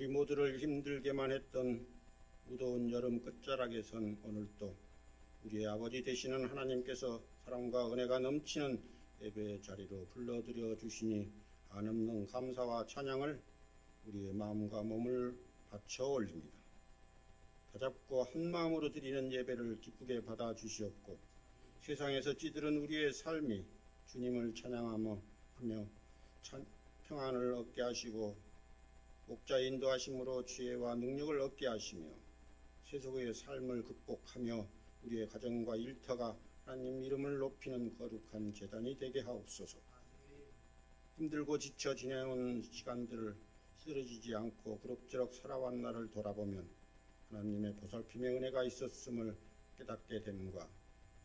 우리 모두를 힘들게만 했던 무더운 여름 끝자락에 선 오늘도 우리의 아버지 되시는 하나님께서 사랑과 은혜가 넘치는 예배의 자리로 불러들여 주시니 한없는 감사와 찬양을 우리의 마음과 몸을 바쳐 올립니다. 다잡고 한 마음으로 드리는 예배를 기쁘게 받아 주시옵고 세상에서 찌들은 우리의 삶이 주님을 찬양하며 평안을 얻게 하시고 목자의 인도하심으로 지혜와 능력을 얻게 하시며 세속의 삶을 극복하며 우리의 가정과 일터가 하나님 이름을 높이는 거룩한 제단이 되게 하옵소서. 힘들고 지쳐 지내온 시간들을 쓰러지지 않고 그럭저럭 살아온 나를 돌아보면 하나님의 보살핌의 은혜가 있었음을 깨닫게 됨과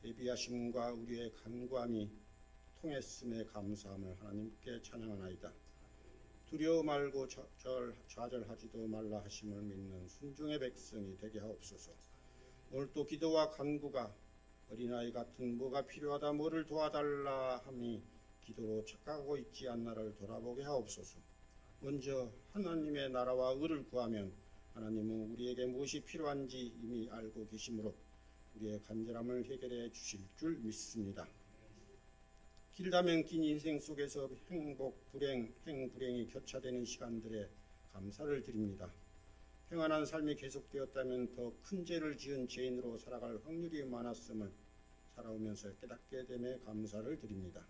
예비하심과 우리의 간구함이 통했음에 감사함을 하나님께 찬양하나이다. 두려워 말고 좌절하지도 말라 하심을 믿는 순종의 백성이 되게 하옵소서. 오늘 또 기도와 간구가 어린아이 같은 뭐가 필요하다 뭐를 도와달라 함이 기도로 착각하고 있지 않나를 돌아보게 하옵소서. 먼저 하나님의 나라와 의를 구하면 하나님은 우리에게 무엇이 필요한지 이미 알고 계시므로 우리의 간절함을 해결해 주실 줄 믿습니다. 길다면 긴 인생 속에서 행복, 불행, 행불행이 교차되는 시간들에 감사를 드립니다. 평안한 삶이 계속되었다면 더 큰 죄를 지은 죄인으로 살아갈 확률이 많았음을 살아오면서 깨닫게 됨에 감사를 드립니다.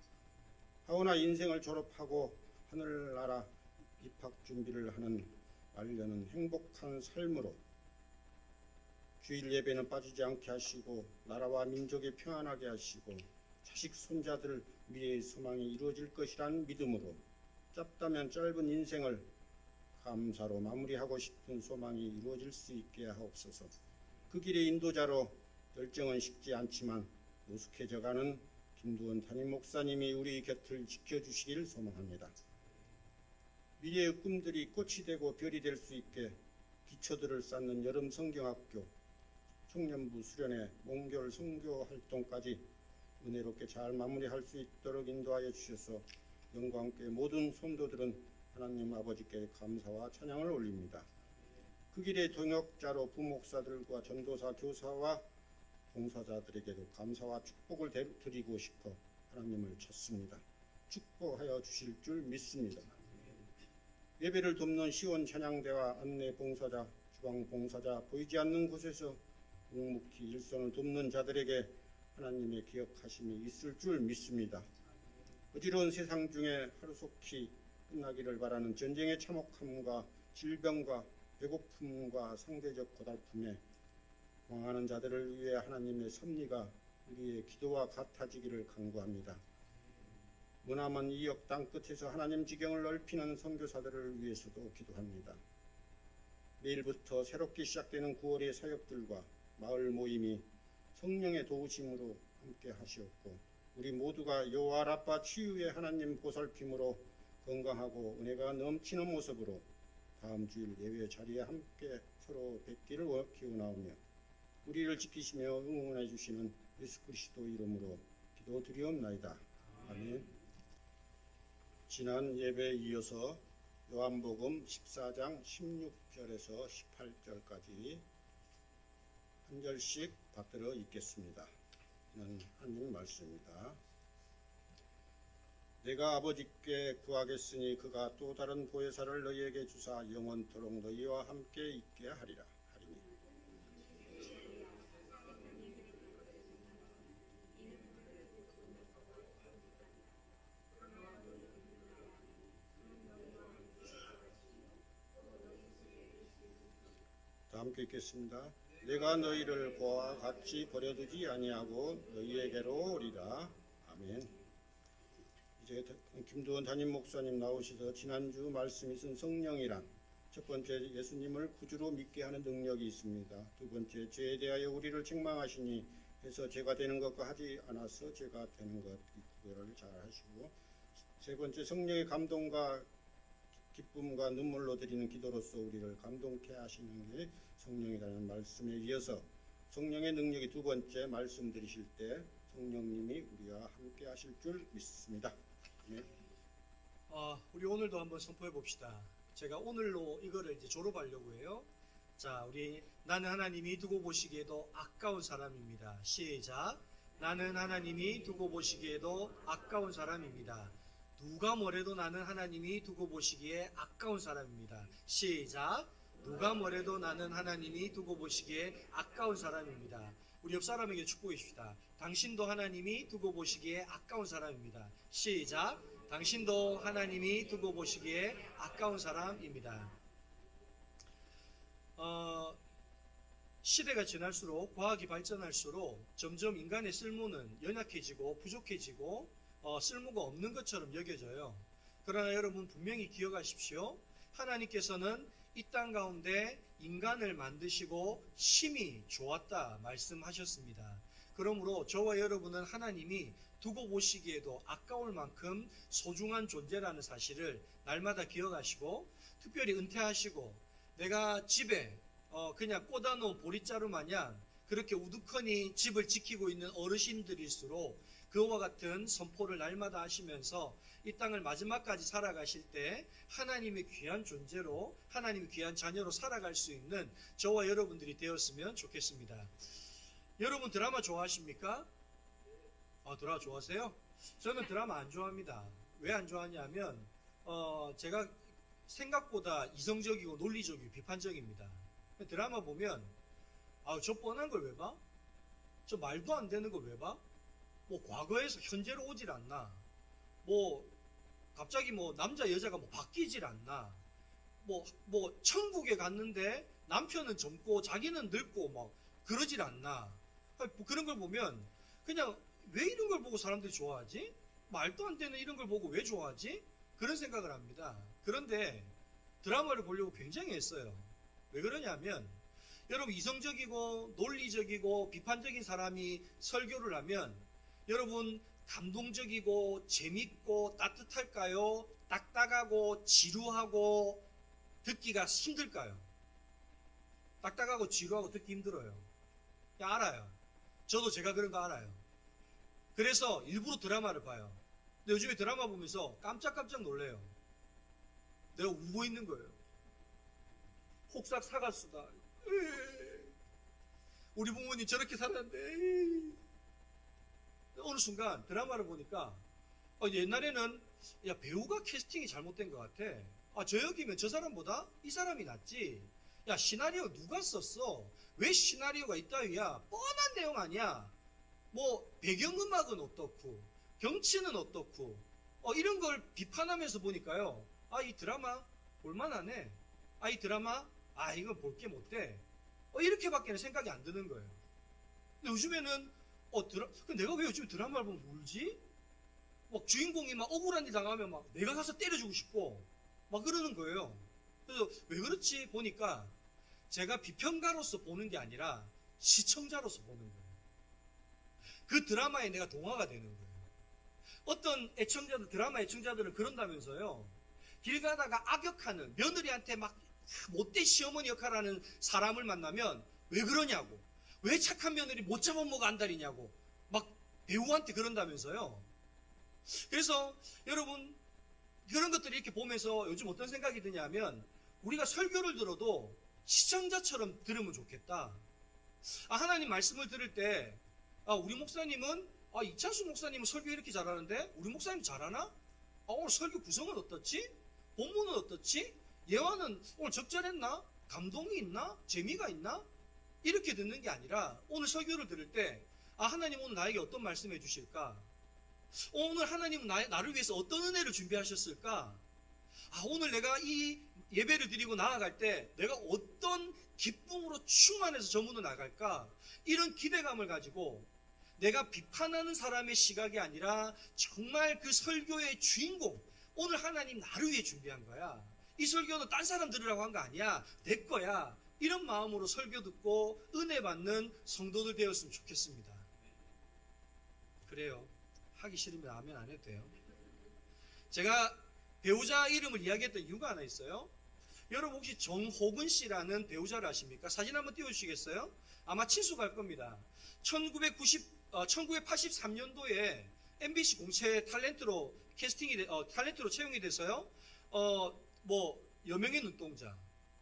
하오나 인생을 졸업하고 하늘나라 입학 준비를 하는 말년은 행복한 삶으로 주일 예배는 빠지지 않게 하시고 나라와 민족이 평안하게 하시고 자식 손자들 미래의 소망이 이루어질 것이라는 믿음으로 짧다면 짧은 인생을 감사로 마무리하고 싶은 소망이 이루어질 수 있게 하옵소서. 그 길의 인도자로 열정은 식지 않지만 노숙해져가는 김두원 담임 목사님이 우리 곁을 지켜주시길 소망합니다. 미래의 꿈들이 꽃이 되고 별이 될 수 있게 기초들을 쌓는 여름 성경학교, 청년부 수련회, 몽결 선교 활동까지 은혜롭게 잘 마무리할 수 있도록 인도하여 주셔서 영과 함께 모든 성도들은 하나님 아버지께 감사와 찬양을 올립니다. 그 길의 동역자로 부목사들과 전도사, 교사와 봉사자들에게도 감사와 축복을 드리고 싶어 하나님을 찾습니다. 축복하여 주실 줄 믿습니다. 예배를 돕는 시원 찬양대와 안내 봉사자, 주방 봉사자, 보이지 않는 곳에서 묵묵히 일선을 돕는 자들에게 하나님의 기억하심이 있을 줄 믿습니다. 어지러운 세상 중에 하루속히 끝나기를 바라는 전쟁의 참혹함과 질병과 배고픔과 상대적 고달픔에 망하는 자들을 위해 하나님의 섭리가 우리의 기도와 같아지기를 간구합니다. 머나먼 이역 땅끝에서 하나님 지경을 넓히는 선교사들을 위해서도 기도합니다. 내일부터 새롭게 시작되는 9월의 사역들과 마을 모임이 성령의 도우심으로 함께 하시옵고 우리 모두가 여호와 라파 치유의 하나님 보살핌으로 건강하고 은혜가 넘치는 모습으로 다음 주일 예배 자리에 함께 서로 뵙기를 기원하오며 우리를 지키시며 응원해 주시는 예수 그리스도 이름으로 기도드리옵나이다. 아멘. 지난 예배에 이어서 요한복음 14장 16절에서 18절까지 한 절씩 받들어 읽겠습니다. 이는 하나님 말씀입니다. 내가 아버지께 구하겠으니 그가 또 다른 보혜사를 너희에게 주사 영원토록 너희와 함께 있게 하리라 하리니 다 함께 읽겠습니다. 내가 너희를 그와 같이 버려두지 아니하고 너희에게로 오리라. 아멘. 이제 김두원 담임 목사님 나오셔서 지난주 말씀이 쓴 성령이란 첫 번째 예수님을 구주로 믿게 하는 능력이 있습니다. 두 번째 죄에 대하여 우리를 책망하시니 해서 죄가 되는 것과 하지 않아서 죄가 되는 것 구별을 잘 하시고 세 번째 성령의 감동과 기쁨과 눈물로 드리는 기도로서 우리를 감동케 하시는 게 성령이라는 말씀에 이어서 성령의 능력이 두 번째 말씀드리실 때 성령님이 우리와 함께 하실 줄 믿습니다. 네. 우리 오늘도 한번 선포해 봅시다. 제가 오늘로 이거를 이제 졸업하려고 해요. 자, 우리 나는 하나님이 두고 보시기에도 아까운 사람입니다. 시작. 나는 하나님이 두고 보시기에도 아까운 사람입니다. 누가 뭐래도 나는 하나님이 두고 보시기에 아까운 사람입니다. 시작. 누가 뭐래도 나는 하나님이 두고 보시기에 아까운 사람입니다. 우리 옆 사람에게 축복해 줍시다. 당신도 하나님이 두고 보시기에 아까운 사람입니다. 시작. 당신도 하나님이 두고 보시기에 아까운 사람입니다. 시대가 지날수록 과학이 발전할수록 점점 인간의 쓸모는 연약해지고 부족해지고 쓸모가 없는 것처럼 여겨져요. 그러나 여러분 분명히 기억하십시오. 하나님께서는 이 땅 가운데 인간을 만드시고 심히 좋았다 말씀하셨습니다. 그러므로 저와 여러분은 하나님이 두고 보시기에도 아까울 만큼 소중한 존재라는 사실을 날마다 기억하시고, 특별히 은퇴하시고 내가 집에 그냥 꽂아놓은 보릿자루 마냥 그렇게 우두커니 집을 지키고 있는 어르신들일수록 그와 같은 선포를 날마다 하시면서 이 땅을 마지막까지 살아가실 때 하나님의 귀한 존재로, 하나님의 귀한 자녀로 살아갈 수 있는 저와 여러분들이 되었으면 좋겠습니다. 여러분 드라마 좋아하십니까? 드라마 좋아하세요? 저는 드라마 안 좋아합니다. 왜 안 좋아하냐면 제가 생각보다 이성적이고 논리적이고 비판적입니다. 드라마 보면 저 뻔한 걸 왜 봐? 저 말도 안 되는 걸 왜 봐? 뭐 과거에서 현재로 오질 않나? 뭐 갑자기 뭐 남자 여자가 뭐 바뀌질 않나? 뭐 천국에 갔는데 남편은 젊고 자기는 늙고 막 그러질 않나? 그런 걸 보면 그냥 왜 이런 걸 보고 사람들이 좋아하지? 말도 안 되는 이런 걸 보고 왜 좋아하지? 그런 생각을 합니다. 그런데 드라마를 보려고 굉장히 했어요. 왜 그러냐면 여러분 이성적이고 논리적이고 비판적인 사람이 설교를 하면 여러분 감동적이고 재밌고 따뜻할까요? 딱딱하고 지루하고 듣기가 힘들까요? 딱딱하고 지루하고 듣기 힘들어요. 알아요. 저도 제가 그런 거 알아요. 그래서 일부러 드라마를 봐요. 근데 요즘에 드라마 보면서 깜짝깜짝 놀래요. 내가 울고 있는 거예요. 혹삭 사갔수다. 우리 부모님 저렇게 살았는데. 어느 순간 드라마를 보니까 옛날에는 배우가 캐스팅이 잘못된 것 같아. 저 역이면 저 사람보다 이 사람이 낫지. 시나리오 누가 썼어? 왜 시나리오가 이따위야? 뻔한 내용 아니야. 뭐 배경음악은 어떻고 경치는 어떻고 이런 걸 비판하면서 보니까요. 이 드라마 볼만하네. 이 드라마 이건 볼 게 못돼. 이렇게밖에는 생각이 안 드는 거예요. 근데 요즘에는 내가 왜 요즘 드라마를 보면 울지? 막 주인공이 막 억울한 일 당하면 막 내가 가서 때려주고 싶고 막 그러는 거예요. 그래서 왜 그렇지 보니까 제가 비평가로서 보는 게 아니라 시청자로서 보는 거예요. 그 드라마에 내가 동화가 되는 거예요. 어떤 드라마 애청자들은 그런다면서요. 길 가다가 악역하는 며느리한테 막 못돼 시어머니 역할하는 사람을 만나면 왜 그러냐고, 왜 착한 며느리 못 잡아먹어 안달이냐고 막 배우한테 그런다면서요. 그래서 여러분 그런 것들을 이렇게 보면서 요즘 어떤 생각이 드냐면 우리가 설교를 들어도 시청자처럼 들으면 좋겠다. 하나님 말씀을 들을 때 우리 목사님은 이찬수 목사님은 설교 이렇게 잘하는데 우리 목사님 잘하나? 오늘 설교 구성은 어떻지? 본문은 어떻지? 예화는 오늘 적절했나? 감동이 있나? 재미가 있나? 이렇게 듣는 게 아니라 오늘 설교를 들을 때 하나님 오늘 나에게 어떤 말씀해 주실까? 오늘 하나님은 나를 위해서 어떤 은혜를 준비하셨을까? 오늘 내가 이 예배를 드리고 나아갈 때 내가 어떤 기쁨으로 충만해서 저 문을 나갈까? 이런 기대감을 가지고 내가 비판하는 사람의 시각이 아니라 정말 그 설교의 주인공, 오늘 하나님 나를 위해 준비한 거야. 이 설교는 딴 사람 들으라고 한 거 아니야. 내 거야. 이런 마음으로 설교 듣고 은혜 받는 성도들 되었으면 좋겠습니다. 그래요. 하기 싫으면 아멘 안 해도 돼요. 제가 배우자 이름을 이야기했던 이유가 하나 있어요. 여러분 혹시 정호근 씨라는 배우자를 아십니까? 사진 한번 띄워주시겠어요? 아마 친숙할 겁니다. 1983년도에 MBC 공채 탤런트로 채용이 돼서요. 여명의 눈동자,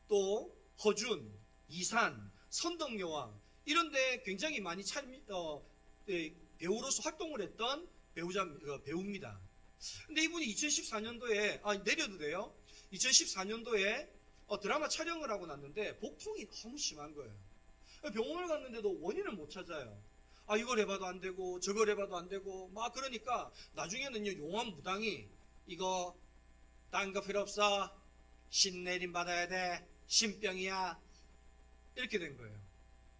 또 허준, 이산, 선덕여왕 이런데 굉장히 많이 배우로서 활동을 했던 배우입니다. 근데 이분이 2014년도에 내려도 돼요. 2014년도에 드라마 촬영을 하고 났는데 복통이 너무 심한 거예요. 병원을 갔는데도 원인을 못 찾아요. 이걸 해봐도 안 되고 저걸 해봐도 안 되고 막 그러니까 나중에는요 용암 무당이 이거 딴 거 필요 없어, 신내림 받아야 돼, 신병이야, 이렇게 된 거예요.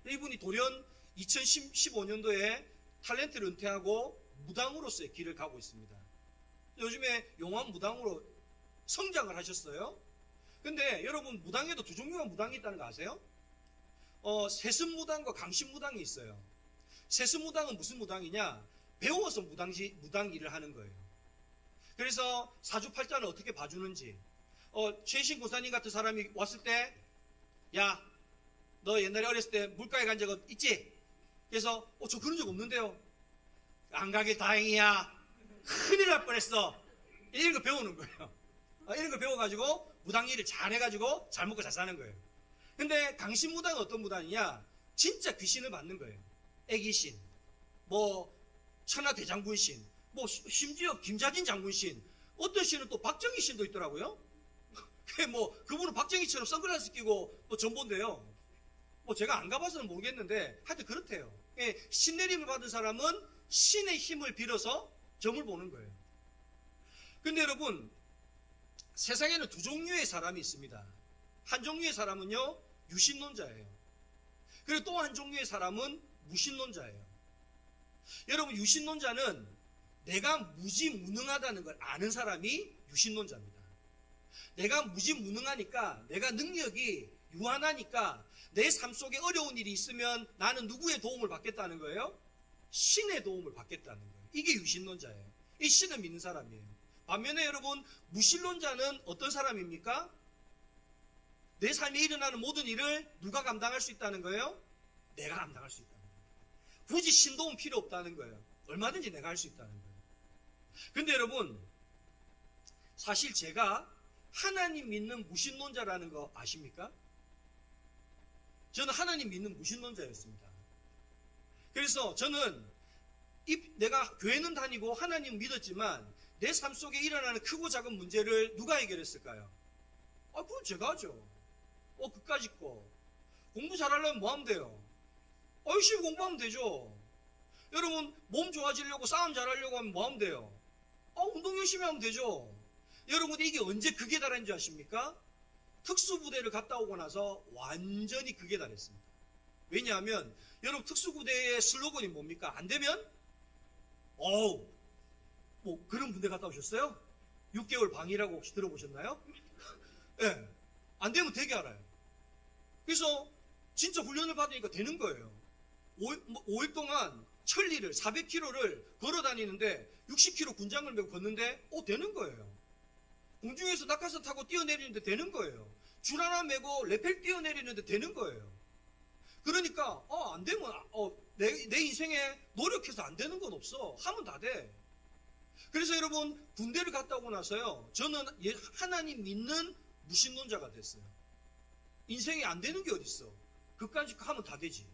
이분이 돌연 2015년도에 탤런트를 은퇴하고 무당으로서의 길을 가고 있습니다. 요즘에 용암 무당으로 성장을 하셨어요. 근데 여러분, 무당에도 두 종류가 무당이 있다는 거 아세요? 세습무당과 강신무당이 있어요. 세습무당은 무슨 무당이냐? 배워서 무당 일을 하는 거예요. 그래서 사주팔자를 어떻게 봐주는지, 최신 고사님 같은 사람이 왔을 때, 야, 너 옛날에 어렸을 때 물가에 간 적 있지? 그래서 저 그런 적 없는데요. 안 가길 다행이야. 큰일 날 뻔했어. 이런 거 배우는 거예요. 이런 거 배워가지고 무당 일을 잘 해가지고 잘 먹고 잘 사는 거예요. 근데 강신무당은 어떤 무당이냐? 진짜 귀신을 받는 거예요. 애기신, 천하대장군신, 심지어 김자진 장군신, 어떤 신은 또 박정희 신도 있더라고요. 그분은 박정희처럼 선글라스 끼고 전본데요. 제가 안 가봐서는 모르겠는데 하여튼 그렇대요. 신내림을 받은 사람은 신의 힘을 빌어서 점을 보는 거예요. 근데 여러분, 세상에는 두 종류의 사람이 있습니다. 한 종류의 사람은요, 유신론자예요. 그리고 또 한 종류의 사람은 무신론자예요. 여러분, 유신론자는 내가 무지무능하다는 걸 아는 사람이 유신론자입니다. 내가 무지무능하니까, 내가 능력이 유한하니까 내 삶 속에 어려운 일이 있으면 나는 누구의 도움을 받겠다는 거예요? 신의 도움을 받겠다는 거예요. 이게 유신론자예요. 이 신을 믿는 사람이에요. 반면에 여러분, 무신론자는 어떤 사람입니까? 내 삶에 일어나는 모든 일을 누가 감당할 수 있다는 거예요? 내가 감당할 수 있다는 거예요. 굳이 신 도움 필요 없다는 거예요. 얼마든지 내가 할 수 있다는 거예요. 근데 여러분, 사실 제가 하나님 믿는 무신론자라는 거 아십니까? 저는 하나님 믿는 무신론자였습니다. 그래서 저는 내가 교회는 다니고 하나님 믿었지만 내 삶 속에 일어나는 크고 작은 문제를 누가 해결했을까요? 그건 제가 하죠. 그까짓 거. 공부 잘하려면 뭐 하면 돼요? 열심히 공부하면 되죠. 여러분, 몸 좋아지려고 싸움 잘하려고 하면 뭐 하면 돼요? 운동 열심히 하면 되죠. 여러분, 이게 언제 극에 달한지 아십니까? 특수부대를 갔다 오고 나서 완전히 극에 달했습니다. 왜냐하면 여러분, 특수부대의 슬로건이 뭡니까? 안 되면 그런 군대 갔다 오셨어요? 6개월 방이라고 혹시 들어보셨나요? 네. 안 되면 되게 알아요. 그래서 진짜 훈련을 받으니까 되는 거예요. 5일 동안 천리를 400km를 걸어 다니는데 60km 군장을 메고 걷는데 되는 거예요. 공중에서 낙하산 타고 뛰어내리는데 되는 거예요. 줄 하나 메고 레펠 뛰어내리는데 되는 거예요. 그러니까 안 되면 내 인생에 노력해서 안 되는 건 없어. 하면 다 돼. 그래서 여러분, 군대를 갔다 오고 나서요, 저는 하나님 믿는 무신론자가 됐어요. 인생에 안 되는 게 어딨어. 그까짓 거 하면 다 되지.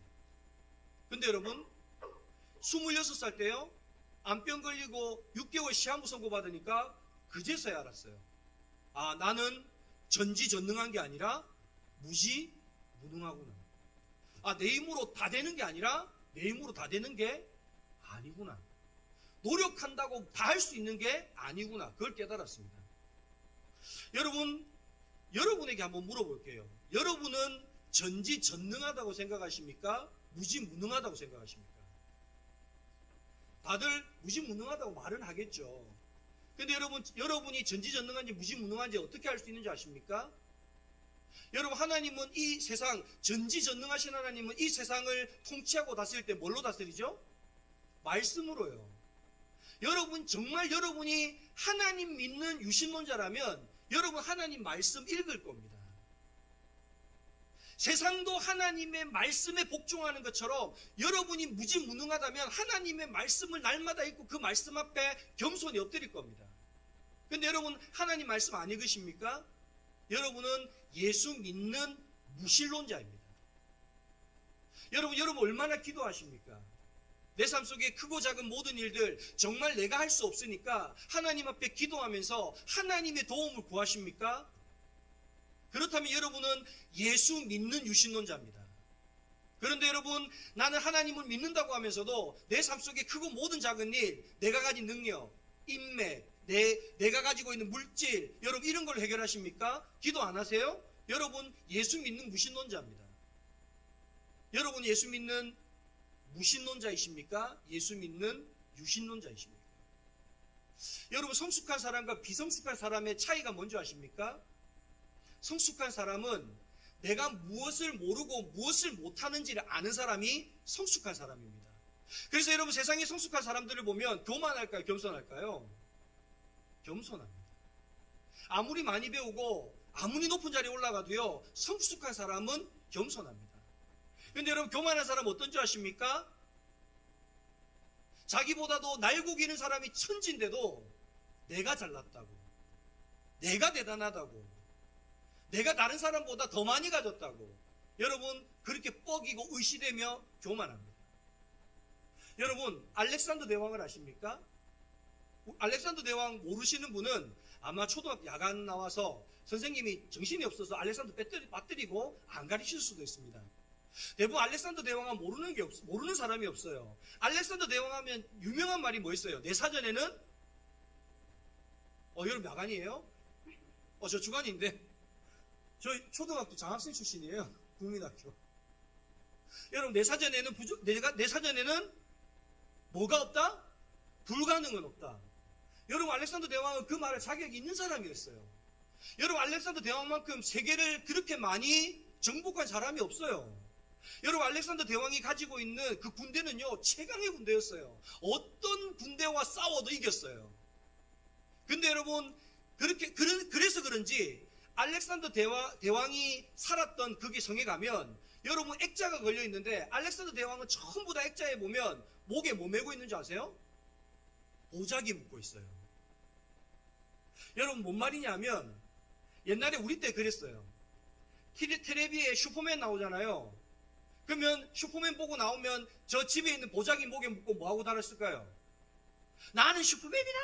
근데 여러분, 26살 때요, 암병 걸리고 6개월 시한부 선고 받으니까 그제서야 알았어요. 나는 전지전능한 게 아니라 무지무능하구나. 내 힘으로 다 되는 게 아니라 내 힘으로 다 되는 게 아니구나. 노력한다고 다 할 수 있는 게 아니구나. 그걸 깨달았습니다. 여러분에게 한번 물어볼게요. 여러분은 전지전능하다고 생각하십니까? 무지무능하다고 생각하십니까? 다들 무지무능하다고 말은 하겠죠. 근데 여러분이 전지전능한지 무지무능한지 어떻게 알 수 있는지 아십니까? 여러분, 하나님은 이 세상, 전지전능하신 하나님은 이 세상을 통치하고 다스릴 때 뭘로 다스리죠? 말씀으로요. 정말 여러분이 하나님 믿는 유신론자라면 여러분 하나님 말씀 읽을 겁니다. 세상도 하나님의 말씀에 복종하는 것처럼 여러분이 무지무능하다면 하나님의 말씀을 날마다 읽고 그 말씀 앞에 겸손히 엎드릴 겁니다. 근데 여러분, 하나님 말씀 안 읽으십니까? 여러분은 예수 믿는 무신론자입니다. 여러분 얼마나 기도하십니까? 내 삶 속에 크고 작은 모든 일들 정말 내가 할 수 없으니까 하나님 앞에 기도하면서 하나님의 도움을 구하십니까? 그렇다면 여러분은 예수 믿는 유신론자입니다. 그런데 여러분, 나는 하나님을 믿는다고 하면서도 내 삶 속에 크고 모든 작은 일, 내가 가진 능력, 인맥, 내가 가지고 있는 물질, 여러분 이런 걸 해결하십니까? 기도 안 하세요? 여러분 예수 믿는 무신론자입니다. 여러분 예수 믿는 무신론자이십니까? 예수 믿는 유신론자이십니까? 여러분 성숙한 사람과 비성숙한 사람의 차이가 뭔지 아십니까? 성숙한 사람은 내가 무엇을 모르고 무엇을 못하는지를 아는 사람이 성숙한 사람입니다. 그래서 여러분 세상의 성숙한 사람들을 보면 교만할까요? 겸손할까요? 겸손합니다. 아무리 많이 배우고 아무리 높은 자리에 올라가도요, 성숙한 사람은 겸손합니다. 그런데 여러분 교만한 사람은 어떤 줄 아십니까? 자기보다도 날고 기는 사람이 천지인데도 내가 잘났다고, 내가 대단하다고, 내가 다른 사람보다 더 많이 가졌다고, 여러분 그렇게 뻐기고 의시되며 교만합니다. 여러분 알렉산더 대왕을 아십니까? 알렉산더 대왕 모르시는 분은 아마 초등학교 야간 나와서 선생님이 정신이 없어서 알렉산더 빠뜨리고 안 가르칠 수도 있습니다. 대부분 알렉산더 대왕은 모르는 사람이 없어요. 알렉산더 대왕 하면 유명한 말이 뭐 있어요? 내 사전에는 여러분 야간이에요? 저 주간인데 저 초등학교 장학생 출신이에요. 국민학교. 여러분 내 사전에는 내 사전에는 뭐가 없다? 불가능은 없다. 여러분 알렉산더 대왕은 그 말을 자격이 있는 사람이었어요. 여러분 알렉산더 대왕만큼 세계를 그렇게 많이 정복한 사람이 없어요. 여러분 알렉산더 대왕이 가지고 있는 그 군대는요 최강의 군대였어요. 어떤 군대와 싸워도 이겼어요. 근데 여러분 그래서 그런지 알렉산더 대왕이 살았던 거기 성에 가면 여러분 액자가 걸려 있는데 알렉산더 대왕은 전부 다 액자에 보면 목에 뭐 메고 있는지 아세요? 보자기 묶고 있어요. 여러분 뭔 말이냐면 옛날에 우리 때 그랬어요. 텔레비에 슈퍼맨 나오잖아요. 그러면 슈퍼맨 보고 나오면 저 집에 있는 보자기 목에 묶고 뭐하고 다녔을까요? 나는 슈퍼맨이다!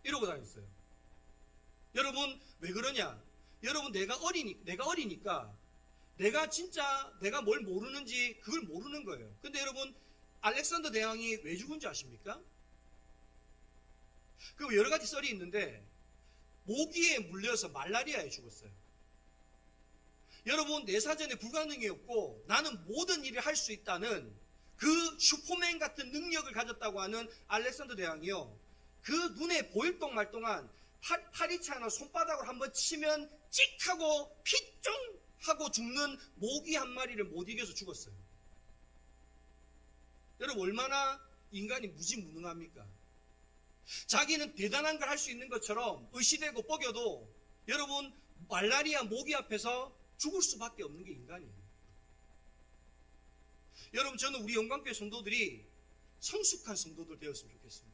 이러고 다녔어요. 여러분 왜 그러냐? 여러분 내가 어리니까 내가 뭘 모르는지 그걸 모르는 거예요. 근데 여러분 알렉산더 대왕이 왜 죽은지 아십니까? 그 여러 가지 썰이 있는데 모기에 물려서 말라리아에 죽었어요. 여러분 내 사전에 불가능이었고 나는 모든 일을 할 수 있다는 그 슈퍼맨 같은 능력을 가졌다고 하는 알렉산더 대왕이요, 그 눈에 보일 동 말 동안 파리채 하나 손바닥으로 한번 치면 찍 하고 피쫑 하고 죽는 모기 한 마리를 못 이겨서 죽었어요. 여러분 얼마나 인간이 무지무능합니까? 자기는 대단한 걸 할 수 있는 것처럼 의시되고 뻐겨도 여러분 말라리아 모기 앞에서 죽을 수밖에 없는 게 인간이에요. 여러분 저는 우리 영광교회 성도들이 성숙한 성도들 되었으면 좋겠습니다.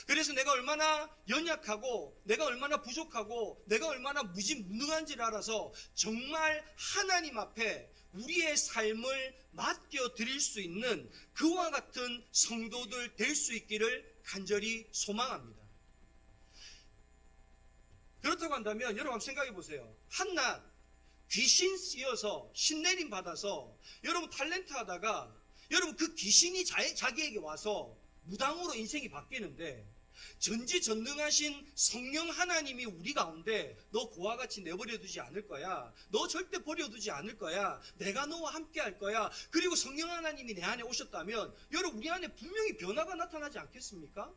그래서 내가 얼마나 연약하고 내가 얼마나 부족하고 내가 얼마나 무지무능한지를 알아서 정말 하나님 앞에 우리의 삶을 맡겨드릴 수 있는 그와 같은 성도들 될 수 있기를 간절히 소망합니다. 그렇다고 한다면 여러분 한번 생각해 보세요. 한낱 귀신 쓰여서 신내림 받아서 여러분 탤런트 하다가 여러분 그 귀신이 자기에게 와서 무당으로 인생이 바뀌는데 전지전능하신 성령 하나님이 우리 가운데 너 그와 같이 내버려 두지 않을 거야, 너 절대 버려두지 않을 거야, 내가 너와 함께 할 거야, 그리고 성령 하나님이 내 안에 오셨다면 여러분 우리 안에 분명히 변화가 나타나지 않겠습니까?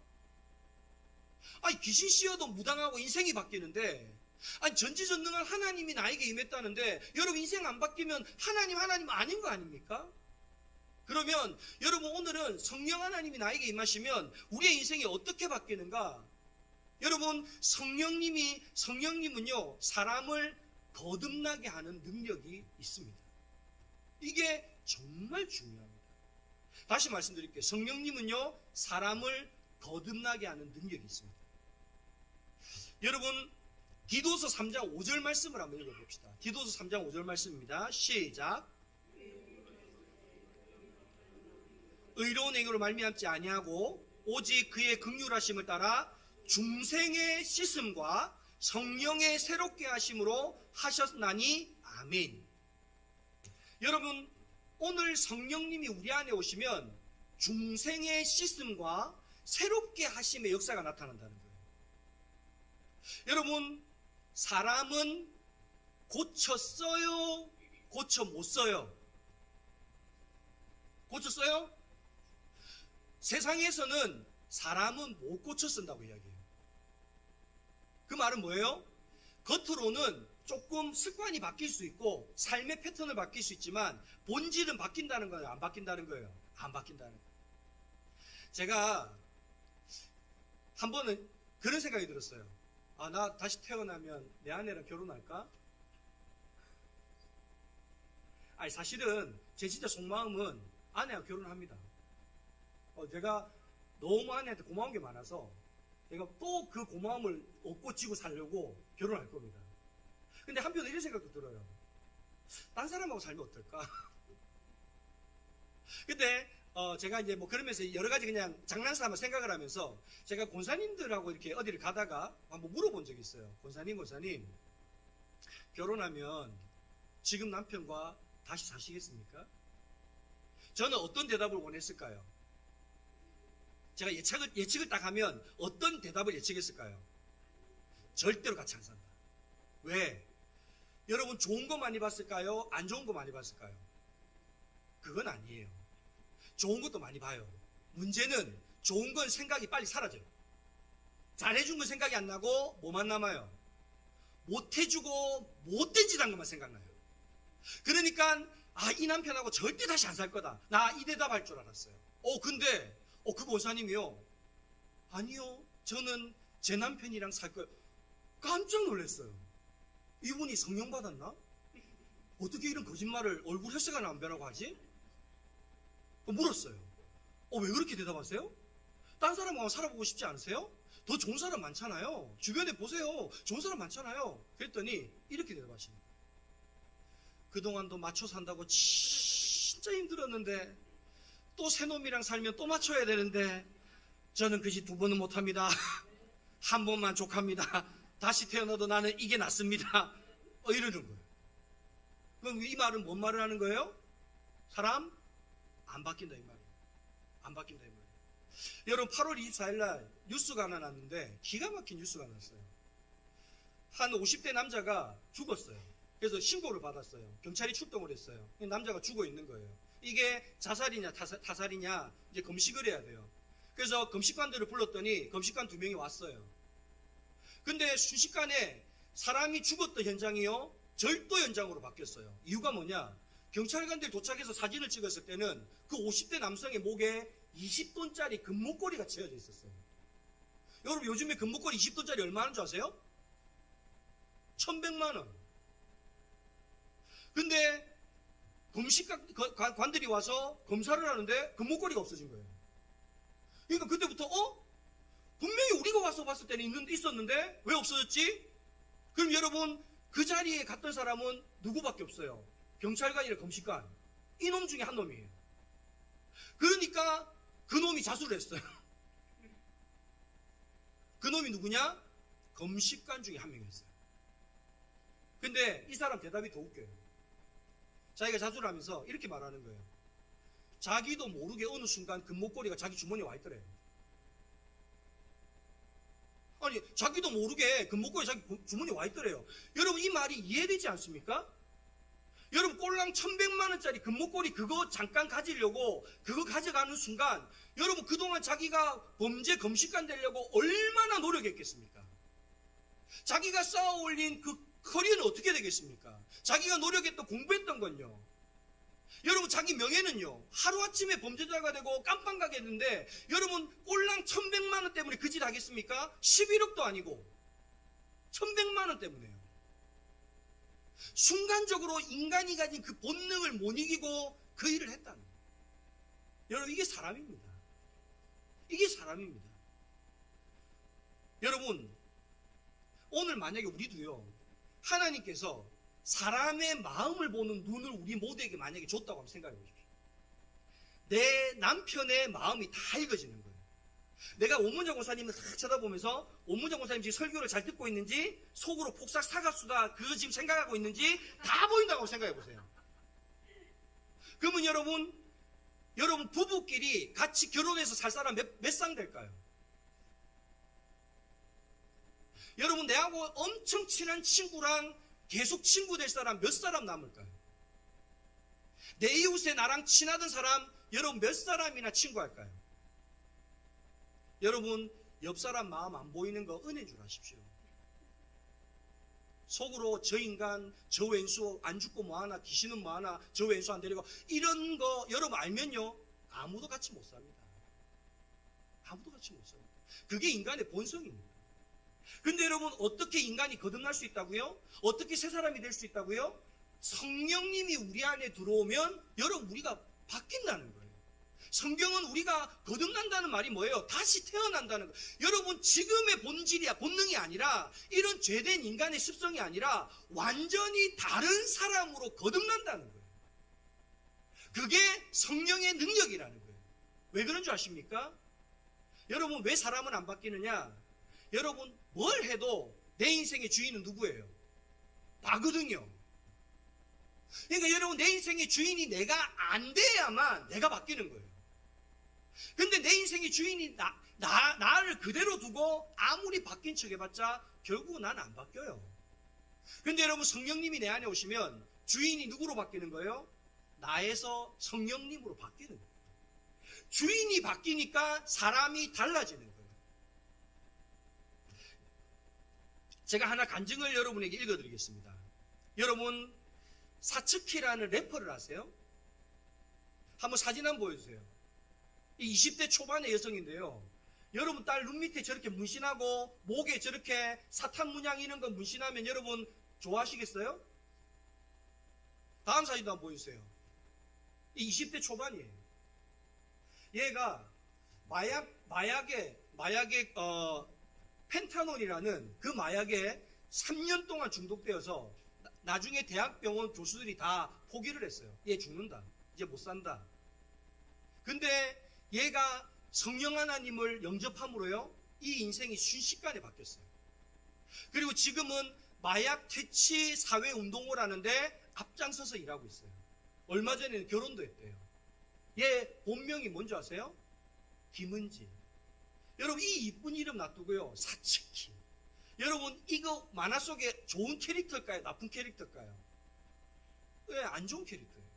아니 귀신 씌어도 무당하고 인생이 바뀌는데, 아니 전지전능한 하나님이 나에게 임했다는데 여러분 인생 안 바뀌면 하나님 아닌 거 아닙니까? 그러면 여러분 오늘은 성령 하나님이 나에게 임하시면 우리의 인생이 어떻게 바뀌는가? 여러분 성령님은요 사람을 거듭나게 하는 능력이 있습니다. 이게 정말 중요합니다. 다시 말씀드릴게요. 성령님은요 사람을 거듭나게 하는 능력이 있습니다. 여러분 디도서 3장 5절 말씀을 한번 읽어봅시다. 디도서 3장 5절 말씀입니다. 시작. 의로운 행위로 말미암지 아니하고 오직 그의 긍휼하심을 따라 중생의 씻음과 성령의 새롭게 하심으로 하셨나니 아멘. 여러분 오늘 성령님이 우리 안에 오시면 중생의 씻음과 새롭게 하심의 역사가 나타난다는 거예요. 여러분 사람은 고쳤어요? 고쳐 못 써요? 고쳤어요? 세상에서는 사람은 못 고쳐 쓴다고 이야기해요. 그 말은 뭐예요? 겉으로는 조금 습관이 바뀔 수 있고 삶의 패턴을 바뀔 수 있지만 본질은 바뀐다는 거예요? 안 바뀐다는 거예요? 안 바뀐다는 거예요. 제가 한 번은 그런 생각이 들었어요. 아, 나 다시 태어나면 내 아내랑 결혼할까? 아니 사실은 제 진짜 속마음은 아내랑 결혼합니다. 제가 너무 아내한테 고마운 게 많아서 제가 또 그 고마움을 얻고 지고 살려고 결혼할 겁니다. 근데 한편으로 이런 생각도 들어요. 딴 사람하고 살면 어떨까? 근데 제가 이제 뭐 그러면서 여러 가지 그냥 장난삼아 생각을 하면서 제가 권사님들하고 이렇게 어디를 가다가 한번 물어본 적이 있어요. 권사님 결혼하면 지금 남편과 다시 사시겠습니까? 저는 어떤 대답을 원했을까요? 제가 예측을 딱 하면 어떤 대답을 예측했을까요? 절대로 같이 안 산다. 왜? 여러분 좋은 거 많이 봤을까요? 안 좋은 거 많이 봤을까요? 그건 아니에요. 좋은 것도 많이 봐요. 문제는 좋은 건 생각이 빨리 사라져요. 잘해준 건 생각이 안 나고 뭐만 남아요? 못해주고 못된 짓 한 것만 생각나요. 그러니까 이 남편하고 절대 다시 안 살 거다. 나 이 대답 할 줄 알았어요. 근데 그 권사님이요. 아니요. 저는 제 남편이랑 살 거예요. 깜짝 놀랐어요. 이분이 성령 받았나? 어떻게 이런 거짓말을 얼굴 혈색은 안 변하고 하지? 물었어요. 왜 그렇게 대답하세요? 딴 사람하고 살아보고 싶지 않으세요? 더 좋은 사람 많잖아요. 주변에 보세요. 좋은 사람 많잖아요. 그랬더니 이렇게 대답하십니다. 그동안도 맞춰 산다고 진짜 힘들었는데 또 새 놈이랑 살면 또 맞춰야 되는데 저는 그 짓 2번은 못합니다. 한 번만 족합니다. 다시 태어나도 나는 이게 낫습니다. 이러는 거예요. 그럼 이 말은 뭔 말을 하는 거예요? 사람 안 바뀐다 이 말이에요. 안 바뀐다 이 말이에요. 여러분 8월 24일 날 뉴스가 하나 났는데 기가 막힌 뉴스가 났어요. 한 50대 남자가 죽었어요. 그래서 신고를 받았어요. 경찰이 출동을 했어요. 남자가 죽어 있는 거예요. 이게 자살이냐 타살이냐 이제 검식을 해야 돼요. 그래서 검식관들을 불렀더니 검식관 2명이 왔어요. 근데 순식간에 사람이 죽었던 현장이요 절도 현장으로 바뀌었어요. 이유가 뭐냐? 경찰관들이 도착해서 사진을 찍었을 때는 그 50대 남성의 목에 20돈짜리 금목걸이가 채워져 있었어요. 여러분 요즘에 금목걸이 20돈짜리 얼마 하는 줄 아세요? 1,100만 원. 근데 검식관들이 와서 검사를 하는데 금목걸이가 없어진 거예요. 그러니까 그때부터 분명히 우리가 와서 봤을 때는 있었는데 왜 없어졌지? 그럼 여러분 그 자리에 갔던 사람은 누구밖에 없어요. 경찰관이랑 검식관. 이놈 중에 한 놈이에요. 그러니까 그 놈이 자수를 했어요. 그 놈이 누구냐? 검식관 중에 한 명이었어요. 근데 이 사람 대답이 더 웃겨요. 자기가 자수를 하면서 이렇게 말하는 거예요. 자기도 모르게 어느 순간 금목걸이가 자기 주머니에 와 있더래요. 아니 자기도 모르게 금목걸이 자기 주머니에 와 있더래요. 여러분 이 말이 이해되지 않습니까? 여러분 꼴랑 1,100만 원짜리 금목걸이 그거 잠깐 가지려고 그거 가져가는 순간 여러분 그동안 자기가 범죄 검식관 되려고 얼마나 노력했겠습니까? 자기가 쌓아 올린 그 커리어는 어떻게 되겠습니까? 자기가 노력했던 공부했던 건요. 여러분 자기 명예는요 하루아침에 범죄자가 되고 깜빵 가겠는데 여러분 꼴랑 1,100만 원 때문에 그 짓 하겠습니까? 11억도 아니고 1,100만 원 때문에요. 순간적으로 인간이 가진 그 본능을 못 이기고 그 일을 했다는 거예요. 여러분 이게 사람입니다. 이게 사람입니다. 여러분 오늘 만약에 우리도요, 하나님께서 사람의 마음을 보는 눈을 우리 모두에게 만약에 줬다고 한번 생각해 보십시오. 내 남편의 마음이 다 읽어지는 거예요. 내가 오문정 권사님을 딱 쳐다보면서 오문정 권사님 지금 설교를 잘 듣고 있는지, 속으로 폭삭 사각수다 그거 지금 생각하고 있는지 다 보인다고 생각해 보세요. 그러면 여러분 부부끼리 같이 결혼해서 살 사람 몇 쌍 될까요? 여러분 내하고 엄청 친한 친구랑 계속 친구 될 사람 몇 사람 남을까요? 내 이웃에 나랑 친하던 사람 여러분 몇 사람이나 친구할까요? 여러분 옆 사람 마음 안 보이는 거 은혜인 줄 아십시오. 속으로 저 인간 저 왼수 안 죽고 뭐하나, 귀신은 뭐하나, 저 왼수 안 데리고, 이런 거 여러분 알면요 아무도 같이 못 삽니다. 아무도 같이 못 삽니다. 그게 인간의 본성입니다. 근데 여러분 어떻게 인간이 거듭날 수 있다고요? 어떻게 새 사람이 될 수 있다고요? 성령님이 우리 안에 들어오면 여러분 우리가 바뀐다는 거예요. 성경은 우리가 거듭난다는 말이 뭐예요? 다시 태어난다는 거예요. 여러분 지금의 본질이야, 본능이 아니라, 이런 죄된 인간의 습성이 아니라 완전히 다른 사람으로 거듭난다는 거예요. 그게 성령의 능력이라는 거예요. 왜 그런 줄 아십니까? 여러분 왜 사람은 안 바뀌느냐? 여러분 뭘 해도 내 인생의 주인은 누구예요? 나거든요. 그러니까 여러분 내 인생의 주인이 내가 안 돼야만 내가 바뀌는 거예요. 근데 내 인생의 주인이 나를 그대로 두고 아무리 바뀐 척 해봤자 결국은 나는 안 바뀌어요. 근데 여러분 성령님이 내 안에 오시면 주인이 누구로 바뀌는 거예요? 나에서 성령님으로 바뀌는 거예요. 주인이 바뀌니까 사람이 달라지는 거예요. 제가 하나 간증을 여러분에게 읽어드리겠습니다. 여러분 사츠키라는 래퍼를 아세요? 한번 사진 한번 보여주세요. 이 20대 초반의 여성인데요. 여러분 딸 눈 밑에 저렇게 문신하고 목에 저렇게 사탄 문양 이런 거 문신하면 여러분 좋아하시겠어요? 다음 사진도 한번 보여주세요. 이 20대 초반이에요. 얘가 마약에 펜타놀이라는 그 마약에 3년 동안 중독되어서 나중에 대학병원 교수들이 다 포기를 했어요. 얘 죽는다. 이제 못 산다. 근데 얘가 성령 하나님을 영접함으로요, 이 인생이 순식간에 바뀌었어요. 그리고 지금은 마약 퇴치 사회 운동을 하는데 앞장서서 일하고 있어요. 얼마 전에는 결혼도 했대요. 얘 본명이 뭔지 아세요? 김은지. 여러분 이 이쁜 이름 놔두고요, 사츠키. 여러분 이거 만화 속에 좋은 캐릭터일까요? 나쁜 캐릭터일까요? 왜 안 좋은 캐릭터예요.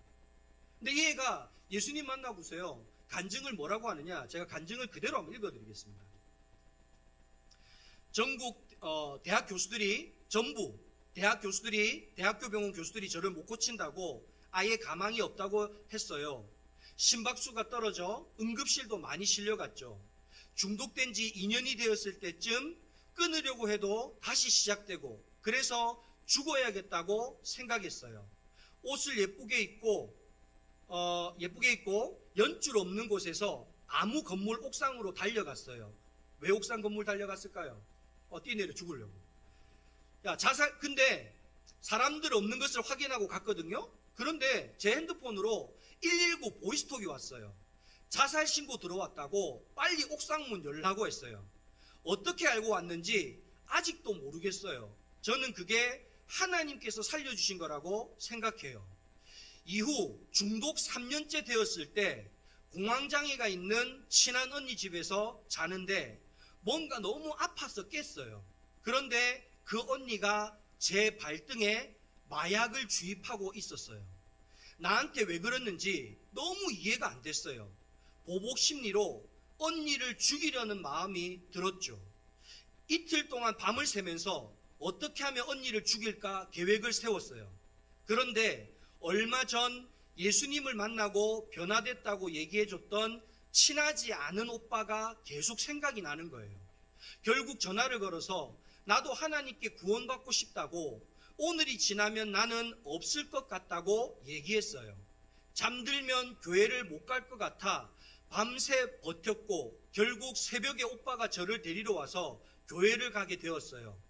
근데 얘가 예수님 만나고서요 간증을 뭐라고 하느냐, 제가 간증을 그대로 한번 읽어드리겠습니다. 전국 대학 교수들이, 전부 대학교병원 교수들이 저를 못 고친다고 아예 가망이 없다고 했어요. 심박수가 떨어져 응급실도 많이 실려갔죠. 중독된 지 2년이 되었을 때쯤 끊으려고 해도 다시 시작되고, 그래서 죽어야겠다고 생각했어요. 옷을 예쁘게 입고 연줄 없는 곳에서 아무 건물 옥상으로 달려갔어요. 왜 옥상 건물 달려갔을까요? 뛰내려 죽으려고. 근데 사람들 없는 것을 확인하고 갔거든요. 그런데 제 핸드폰으로 119 보이스톡이 왔어요. 자살 신고 들어왔다고 빨리 옥상 문 열라고 했어요. 어떻게 알고 왔는지 아직도 모르겠어요. 저는 그게 하나님께서 살려주신 거라고 생각해요. 이후 중독 3년째 되었을 때 공황장애가 있는 친한 언니 집에서 자는데 뭔가 너무 아파서 깼어요. 그런데 그 언니가 제 발등에 마약을 주입하고 있었어요. 나한테 왜 그랬는지 너무 이해가 안 됐어요. 보복 심리로 언니를 죽이려는 마음이 들었죠. 이틀 동안 밤을 새면서 어떻게 하면 언니를 죽일까 계획을 세웠어요. 그런데 얼마 전 예수님을 만나고 변화됐다고 얘기해줬던 친하지 않은 오빠가 계속 생각이 나는 거예요. 결국 전화를 걸어서 나도 하나님께 구원받고 싶다고, 오늘이 지나면 나는 없을 것 같다고 얘기했어요. 잠들면 교회를 못 갈 것 같아 밤새 버텼고 결국 새벽에 오빠가 저를 데리러 와서 교회를 가게 되었어요.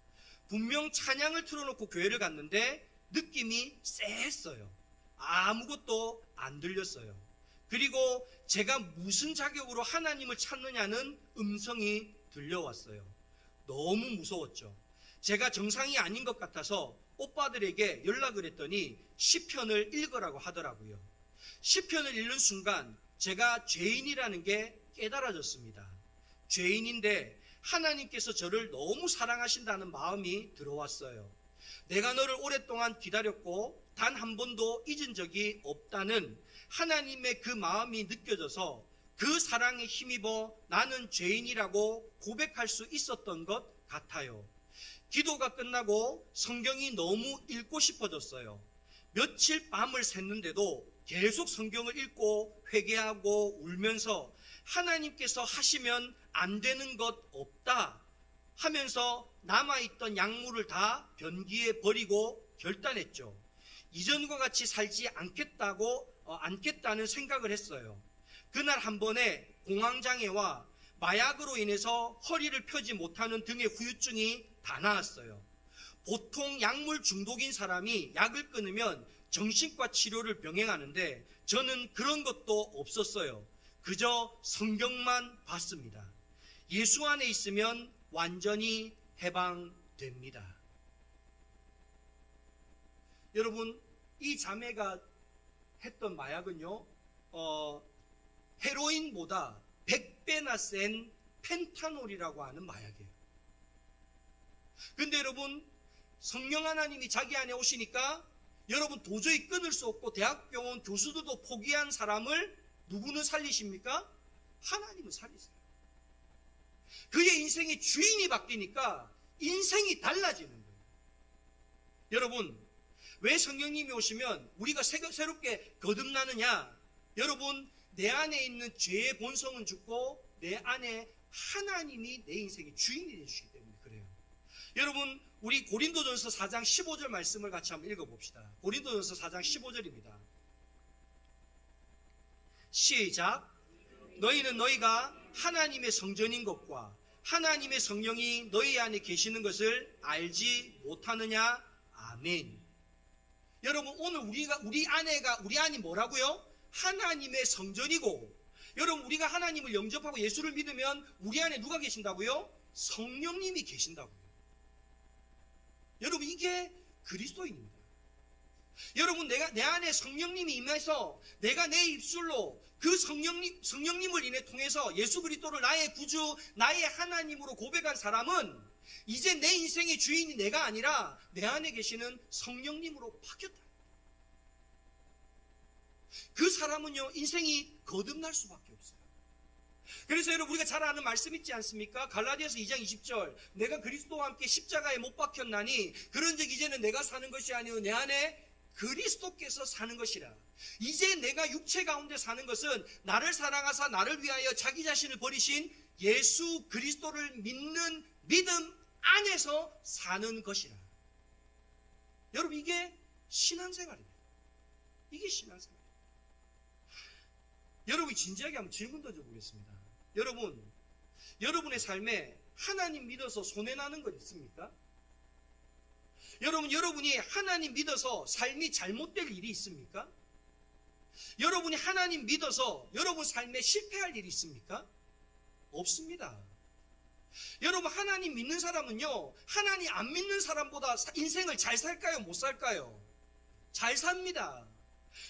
분명 찬양을 틀어놓고 교회를 갔는데 느낌이 쎄했어요. 아무것도 안 들렸어요. 그리고 제가 무슨 자격으로 하나님을 찾느냐는 음성이 들려왔어요. 너무 무서웠죠. 제가 정상이 아닌 것 같아서 오빠들에게 연락을 했더니 시편을 읽으라고 하더라고요. 시편을 읽는 순간 제가 죄인이라는 게 깨달아졌습니다. 죄인인데 하나님께서 저를 너무 사랑하신다는 마음이 들어왔어요. 내가 너를 오랫동안 기다렸고 단 한 번도 잊은 적이 없다는 하나님의 그 마음이 느껴져서 그 사랑에 힘입어 나는 죄인이라고 고백할 수 있었던 것 같아요. 기도가 끝나고 성경이 너무 읽고 싶어졌어요. 며칠 밤을 샜는데도 계속 성경을 읽고 회개하고 울면서 하나님께서 하시면 안 되는 것 없다 하면서 남아있던 약물을 다 변기에 버리고 결단했죠. 이전과 같이 살지 않겠다는 생각을 했어요. 그날 한 번에 공황장애와 마약으로 인해서 허리를 펴지 못하는 등의 후유증이 다 나았어요. 보통 약물 중독인 사람이 약을 끊으면 정신과 치료를 병행하는데 저는 그런 것도 없었어요. 그저 성경만 봤습니다. 예수 안에 있으면 완전히 해방됩니다. 여러분, 이 자매가 했던 마약은요, 헤로인보다 100배나 센 펜타놀이라고 하는 마약이에요. 근데 여러분, 성령 하나님이 자기 안에 오시니까 여러분 도저히 끊을 수 없고 대학병원 교수들도 포기한 사람을 누구는 살리십니까? 하나님은 살리세요. 그의 인생의 주인이 바뀌니까 인생이 달라지는 거예요. 여러분, 왜 성령님이 오시면 우리가 새롭게 거듭나느냐? 여러분, 내 안에 있는 죄의 본성은 죽고 내 안에 하나님이 내 인생의 주인이 되주시기 때문에 그래요. 여러분, 우리 고린도전서 4장 15절 말씀을 같이 한번 읽어봅시다. 고린도전서 4장 15절입니다. 시작. 너희는 너희가 하나님의 성전인 것과 하나님의 성령이 너희 안에 계시는 것을 알지 못하느냐? 아멘. 여러분, 오늘 우리 안이 뭐라고요? 하나님의 성전이고, 여러분, 우리가 하나님을 영접하고 예수를 믿으면 우리 안에 누가 계신다고요? 성령님이 계신다고요. 여러분, 이게 그리스도인입니다. 여러분, 내 안에 성령님이 임해서 내가 내 입술로 그 성령님을 인해 통해서 예수 그리스도를 나의 구주, 나의 하나님으로 고백한 사람은 이제 내 인생의 주인이 내가 아니라 내 안에 계시는 성령님으로 바뀌었다. 그 사람은요, 인생이 거듭날 수밖에 없어요. 그래서 여러분, 우리가 잘 아는 말씀 있지 않습니까? 갈라디아서 2장 20절, 내가 그리스도와 함께 십자가에 못 박혔나니 그런즉 이제는 내가 사는 것이 아니오 내 안에 그리스도께서 사는 것이라. 이제 내가 육체 가운데 사는 것은 나를 사랑하사 나를 위하여 자기 자신을 버리신 예수 그리스도를 믿는 믿음 안에서 사는 것이라. 여러분, 이게 신앙생활입니다. 이게 신앙생활입니다. 여러분이 진지하게 한번 질문 던져보겠습니다. 여러분, 여러분의 삶에 하나님 믿어서 손해나는 것 있습니까? 여러분이 하나님 믿어서 삶이 잘못될 일이 있습니까? 여러분이 하나님 믿어서 여러분 삶에 실패할 일이 있습니까? 없습니다. 여러분, 하나님 믿는 사람은요, 하나님 안 믿는 사람보다 인생을 잘 살까요? 못 살까요? 잘 삽니다.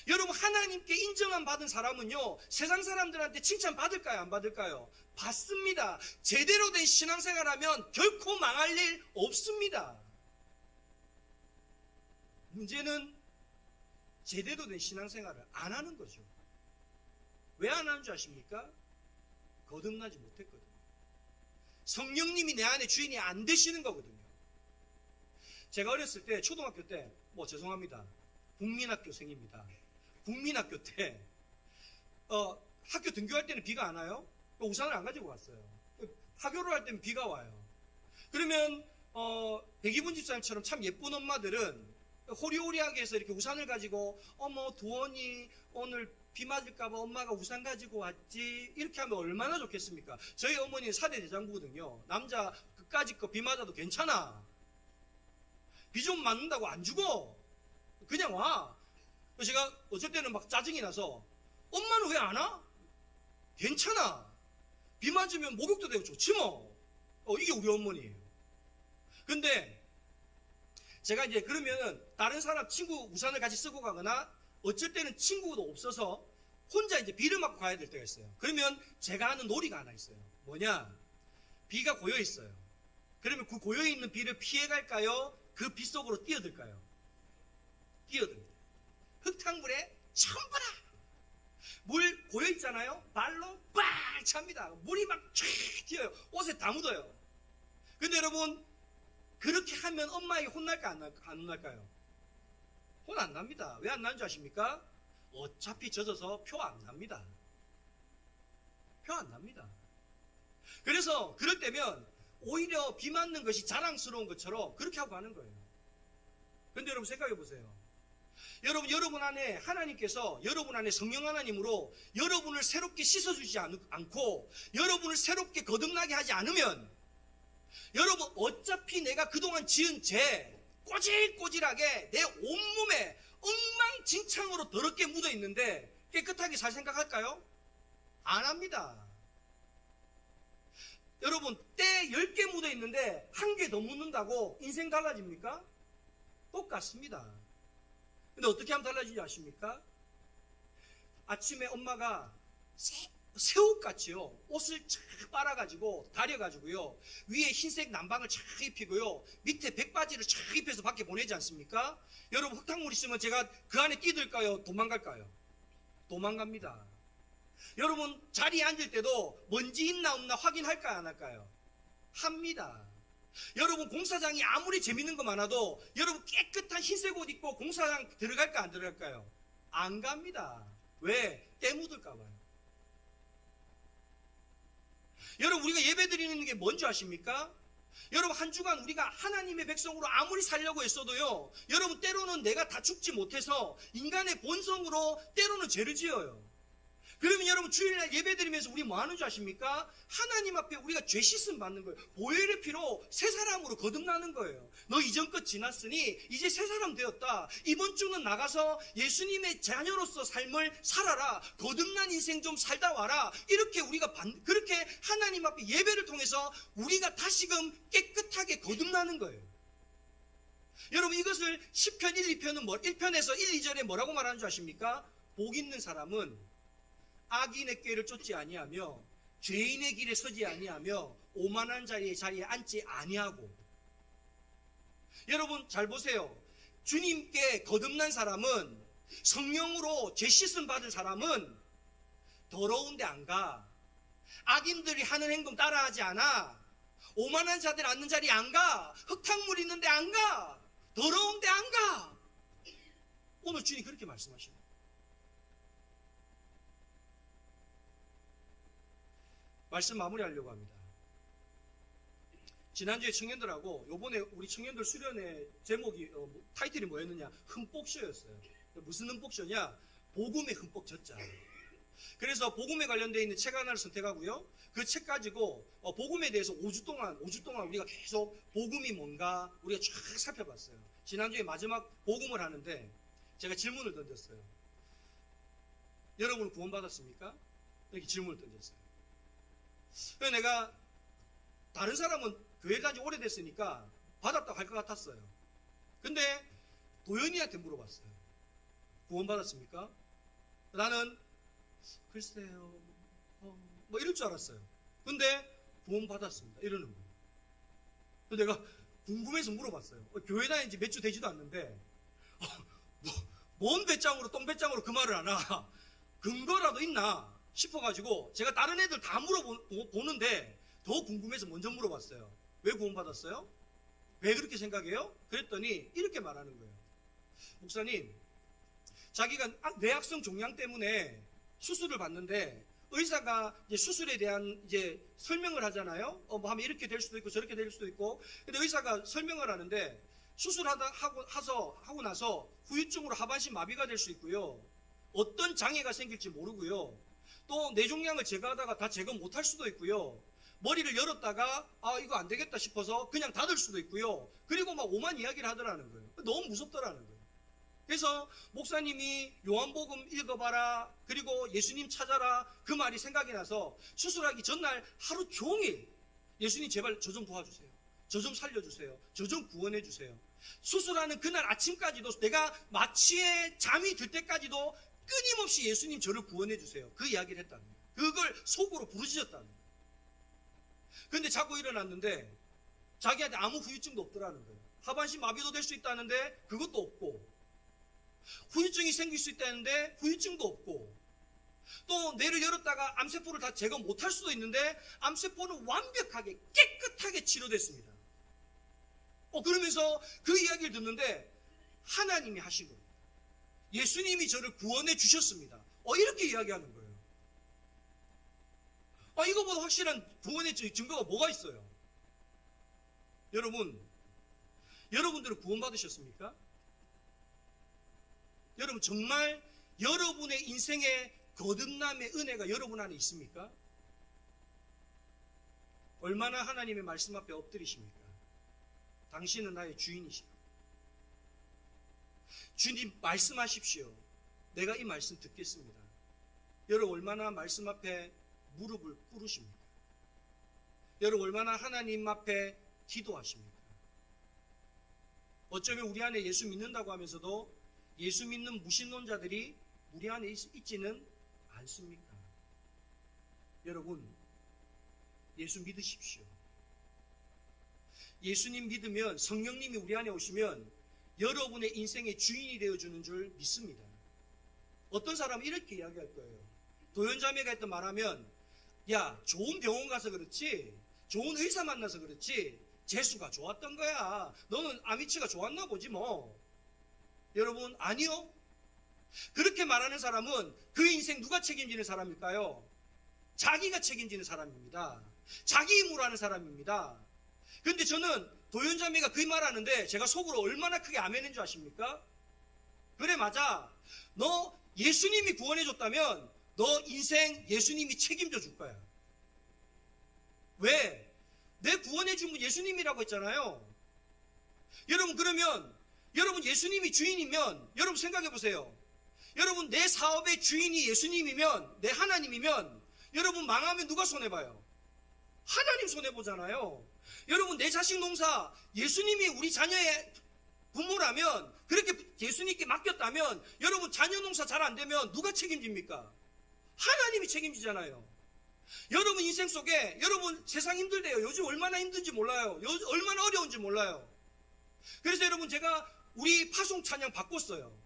여러분, 하나님께 인정함 받은 사람은요, 세상 사람들한테 칭찬 받을까요? 안 받을까요? 받습니다. 제대로 된 신앙생활하면 결코 망할 일 없습니다. 문제는 제대로 된 신앙생활을 안 하는 거죠. 왜 안 하는 줄 아십니까? 거듭나지 못했거든요. 성령님이 내 안에 주인이 안 되시는 거거든요. 제가 어렸을 때, 초등학교 때, 죄송합니다. 국민학교생입니다. 국민학교 때, 학교 등교할 때는 비가 안 와요? 우산을 안 가지고 갔어요. 하교를 할 때는 비가 와요. 그러면, 백이분 집사님처럼 참 예쁜 엄마들은 호리호리하게 해서 이렇게 우산을 가지고, 어머, 도원이 오늘 비 맞을까봐 엄마가 우산 가지고 왔지. 이렇게 하면 얼마나 좋겠습니까? 저희 어머니는 4대 대장부거든요. 남자 끝까지 거 비 맞아도 괜찮아. 비 좀 맞는다고 안 죽어. 그냥 와. 그래서 제가 어쩔 때는 막 짜증이 나서 엄마는 왜 안 와? 괜찮아. 비 맞으면 목욕도 되고 좋지 뭐. 이게 우리 어머니예요. 근데 제가 이제 그러면은 다른 사람 친구 우산을 같이 쓰고 가거나 어쩔 때는 친구도 없어서 혼자 이제 비를 맞고 가야 될 때가 있어요. 그러면 제가 하는 놀이가 하나 있어요. 뭐냐? 비가 고여 있어요. 그러면 그 고여 있는 비를 피해 갈까요? 그 비 속으로 뛰어들까요? 뛰어듭니다. 흙탕물에 전부 다 물 고여 있잖아요. 발로 빡 찹니다. 물이 막 쫙 튀어요. 옷에 다 묻어요. 근데 여러분 그렇게 하면 엄마에게 혼날까 안 혼날까요? 혼 안 납니다. 왜 안 나는 줄 아십니까? 어차피 젖어서 표 안 납니다. 표 안 납니다. 그래서 그럴 때면 오히려 비 맞는 것이 자랑스러운 것처럼 그렇게 하고 가는 거예요. 근데 여러분 생각해 보세요. 여러분 안에 하나님께서 여러분 안에 성령 하나님으로 여러분을 새롭게 씻어주지 않고 여러분을 새롭게 거듭나게 하지 않으면 여러분 어차피 내가 그동안 지은 죄 꼬질꼬질하게 내 온몸에 엉망진창으로 더럽게 묻어 있는데 깨끗하게 살 생각할까요? 안 합니다. 여러분 때 10개 묻어 있는데 1개 더 묻는다고 인생 달라집니까? 똑같습니다. 근데 어떻게 하면 달라지지 아십니까? 아침에 엄마가 새우같이요 옷을 쫙 빨아가지고 다려가지고요 위에 흰색 남방을 쫙 입히고요 밑에 백바지를 쫙 입혀서 밖에 보내지 않습니까? 여러분 흙탕물 있으면 제가 그 안에 뛰들까요? 도망갈까요? 도망갑니다. 여러분 자리에 앉을 때도 먼지 있나 없나 확인할까요? 안 할까요? 합니다. 여러분 공사장이 아무리 재밌는 거 많아도 여러분 깨끗한 흰색 옷 입고 공사장 들어갈까 안 들어갈까요? 안 갑니다. 왜? 때 묻을까 봐요. 여러분 우리가 예배 드리는 게 뭔지 아십니까? 여러분 한 주간 우리가 하나님의 백성으로 아무리 살려고 했어도요 여러분 때로는 내가 다 죽지 못해서 인간의 본성으로 때로는 죄를 지어요. 그러면 여러분 주일날 예배 드리면서 우리 뭐 하는 줄 아십니까? 하나님 앞에 우리가 죄 씻음 받는 거예요. 보혈의 피로 새 사람으로 거듭나는 거예요. 너 이전 것 지났으니 이제 새 사람 되었다. 이번 주는 나가서 예수님의 자녀로서 삶을 살아라. 거듭난 인생 좀 살다 와라. 이렇게 우리가 그렇게 하나님 앞에 예배를 통해서 우리가 다시금 깨끗하게 거듭나는 거예요. 여러분 이것을 10편 1, 2편은 1편에서 1, 2절에 뭐라고 말하는 줄 아십니까? 복 있는 사람은 악인의 꾀를 쫓지 아니하며 죄인의 길에 서지 아니하며 오만한 자리에 앉지 아니하고. 여러분 잘 보세요. 주님께 거듭난 사람은 성령으로 죄 씻음 받은 사람은 더러운 데 안 가. 악인들이 하는 행동 따라하지 않아. 오만한 자들 앉는 자리에 안 가. 흙탕물 있는 데 안 가. 더러운 데 안 가. 오늘 주님 그렇게 말씀하십니다. 말씀 마무리하려고 합니다. 지난주에 청년들하고 요번에 우리 청년들 수련회 제목이 타이틀이 뭐였느냐? 흠뻑쇼였어요. 무슨 흠뻑쇼냐? 복음의 흠뻑 젖자. 그래서 복음에 관련되어 있는 책 하나를 선택하고요. 그 책 가지고 복음에 대해서 5주 동안 우리가 계속 복음이 뭔가 우리가 쫙 살펴봤어요. 지난주에 마지막 복음을 하는데 제가 질문을 던졌어요. 여러분 구원받았습니까? 이렇게 질문을 던졌어요. 그래서 내가 다른 사람은 교회 간지 오래됐으니까 받았다고 할 것 같았어요. 근데 도연이한테 물어봤어요. 구원 받았습니까? 나는 글쎄요 뭐 이럴 줄 알았어요. 근데 구원 받았습니다 이러는 거예요. 그래서 내가 궁금해서 물어봤어요. 교회 다닌 지 몇 주 되지도 않는데 뭔 배짱으로 똥배짱으로 그 말을 하나 근거라도 있나 싶어가지고 제가 다른 애들 다 물어보는데 더 궁금해서 먼저 물어봤어요. 왜 구원받았어요? 왜 그렇게 생각해요? 그랬더니 이렇게 말하는 거예요. 목사님, 자기가 뇌악성 종양 때문에 수술을 받는데 의사가 이제 수술에 대한 이제 설명을 하잖아요. 뭐 하면 이렇게 될 수도 있고 저렇게 될 수도 있고. 근데 의사가 설명을 하는데 하고 나서 후유증으로 하반신 마비가 될 수 있고요. 어떤 장애가 생길지 모르고요. 또 뇌종양을 제거하다가 다 제거 못할 수도 있고요. 머리를 열었다가 이거 안 되겠다 싶어서 그냥 닫을 수도 있고요. 그리고 막 오만 이야기를 하더라는 거예요. 너무 무섭더라는 거예요. 그래서 목사님이 요한복음 읽어봐라, 그리고 예수님 찾아라, 그 말이 생각이 나서 수술하기 전날 하루 종일 예수님 제발 저 좀 도와주세요, 저 좀 살려주세요, 저 좀 구원해주세요. 수술하는 그날 아침까지도, 내가 마취에 잠이 들 때까지도 끊임없이 예수님 저를 구원해주세요, 그 이야기를 했다는 거예요. 그걸 속으로 부르짖었다는 거예요. 그런데 자고 일어났는데 자기한테 아무 후유증도 없더라는 거예요. 하반신 마비도 될 수 있다는데 그것도 없고, 후유증이 생길 수 있다는데 후유증도 없고, 또 뇌를 열었다가 암세포를 다 제거 못할 수도 있는데 암세포는 완벽하게 깨끗하게 치료됐습니다. 그러면서 그 이야기를 듣는데 하나님이 하신 겁니다. 예수님이 저를 구원해 주셨습니다. 이렇게 이야기하는 거예요. 이거보다 확실한 구원의 증거가 뭐가 있어요? 여러분들은 구원받으셨습니까? 여러분, 정말 여러분의 인생의 거듭남의 은혜가 여러분 안에 있습니까? 얼마나 하나님의 말씀 앞에 엎드리십니까? 당신은 나의 주인이시오. 주님 말씀하십시오. 내가 이 말씀 듣겠습니다. 여러분, 얼마나 말씀 앞에 무릎을 꿇으십니까? 여러분, 얼마나 하나님 앞에 기도하십니까? 어쩌면 우리 안에 예수 믿는다고 하면서도 예수 믿는 무신론자들이 우리 안에 있지는 않습니까? 여러분, 예수 믿으십시오. 예수님 믿으면, 성령님이 우리 안에 오시면 여러분의 인생의 주인이 되어주는 줄 믿습니다. 어떤 사람은 이렇게 이야기할 거예요. 도연자매가 했던 말하면, 야, 좋은 병원 가서 그렇지, 좋은 의사 만나서 그렇지, 재수가 좋았던 거야. 너는 아미치가 좋았나 보지 뭐. 여러분, 아니요. 그렇게 말하는 사람은 그 인생 누가 책임지는 사람일까요? 자기가 책임지는 사람입니다. 자기 힘으로 하는 사람입니다. 그런데 저는 도연자매가 그 말하는데 제가 속으로 얼마나 크게 아멘인 줄 아십니까? 그래, 맞아. 너 예수님이 구원해줬다면 너 인생 예수님이 책임져 줄 거야. 왜? 내 구원해준 분 예수님이라고 했잖아요. 여러분, 그러면 여러분 예수님이 주인이면 여러분 생각해 보세요. 여러분, 내 사업의 주인이 예수님이면, 내 하나님이면 여러분 망하면 누가 손해봐요? 하나님 손해보잖아요. 여러분, 내 자식 농사 예수님이 우리 자녀의 부모라면, 그렇게 예수님께 맡겼다면 여러분 자녀 농사 잘 안 되면 누가 책임집니까? 하나님이 책임지잖아요. 여러분 인생 속에, 여러분 세상 힘들대요. 요즘 얼마나 힘든지 몰라요. 얼마나 어려운지 몰라요. 그래서 여러분, 제가 우리 파송 찬양 바꿨어요.